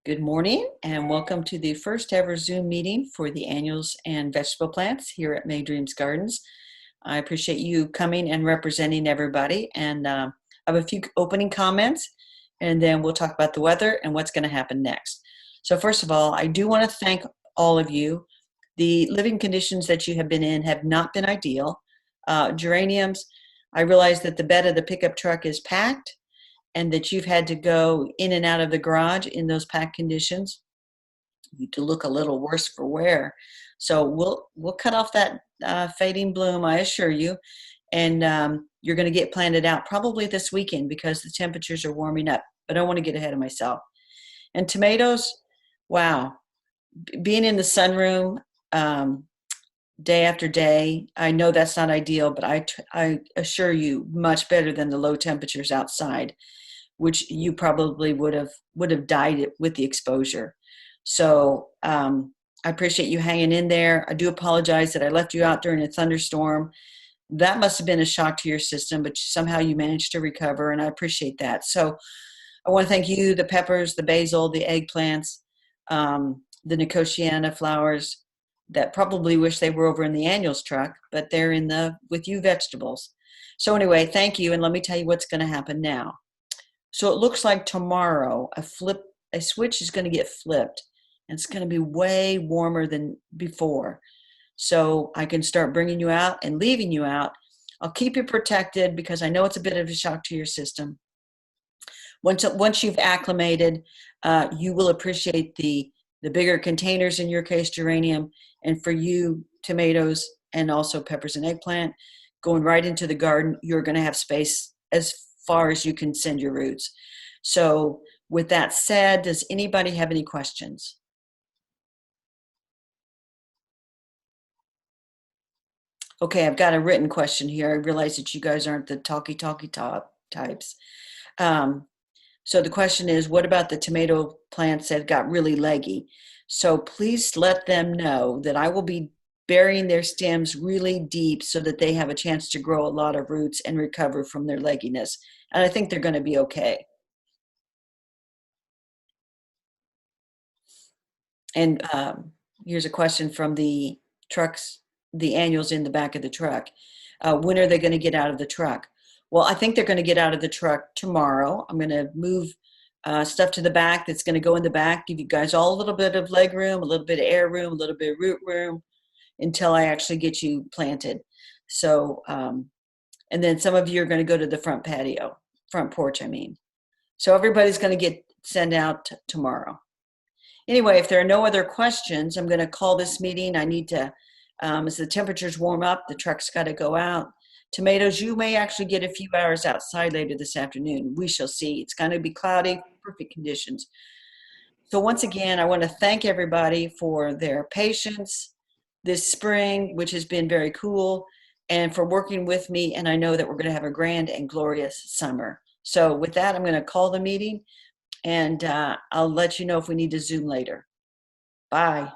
Good morning and welcome to the first ever Zoom meeting for the annuals and vegetable plants here at May Dreams Gardens. I appreciate you coming and representing everybody, and I have a few opening comments and then we'll talk about the weather and what's going to happen next. So first of all, I do want to thank all of you. The living conditions that you have been in have not been ideal. Geraniums, I realize that the bed of the pickup truck is packed and that you've had to go in and out of the garage in those packed conditions to look a little worse for wear. So we'll cut off that fading bloom, I assure you, and you're going to get planted out probably this weekend because the temperatures are warming up. But I don't want to get ahead of myself. And tomatoes, wow, being in the sunroom day after day, I know that's not ideal, but I assure you, much better than the low temperatures outside, which you probably would have died with the exposure. So I appreciate you hanging in there. I do apologize that I left you out during a thunderstorm. That must have been a shock to your system, but somehow you managed to recover, and I appreciate that. So I want to thank you, the peppers, the basil, the eggplants, the Nicotiana flowers that probably wish they were over in the annuals truck, but they're in the with you vegetables. So anyway, thank you, and let me tell you what's going to happen now. So it looks like tomorrow a switch is going to get flipped, and it's going to be way warmer than before. So I can start bringing you out and leaving you out. I'll keep you protected because I know it's a bit of a shock to your system. Once you've acclimated, you will appreciate the bigger containers, in your case geranium, and for you tomatoes and also peppers and eggplant going right into the garden, you're going to have space as far as you can send your roots. So with that said, does anybody have any questions? Okay, I've got a written question here. I realize that you guys aren't the talky top types. So the question is, what about the tomato plants that got really leggy? So please let them know that I will be burying their stems really deep so that they have a chance to grow a lot of roots and recover from their legginess. And I think they're going to be okay. And here's a question from the trucks, the annuals in the back of the truck. When are they going to get out of the truck? Well, I think they're going to get out of the truck tomorrow. I'm going to move stuff to the back that's going to go in the back, give you guys all a little bit of leg room, a little bit of air room, a little bit of root room until I actually get you planted. So, and then some of you are going to go to the front porch, I mean. So everybody's going to get sent out tomorrow. Anyway, if there are no other questions, I'm going to call this meeting. I need to, as the temperatures warm up, the truck's got to go out. Tomatoes, you may actually get a few hours outside later this afternoon. We shall see. It's going to be cloudy, perfect conditions. So once again, I want to thank everybody for their patience this spring, which has been very cool, and for working with me. And I know that we're going to have a grand and glorious summer. So with that, I'm going to call the meeting, and I'll let you know if we need to Zoom later. Bye.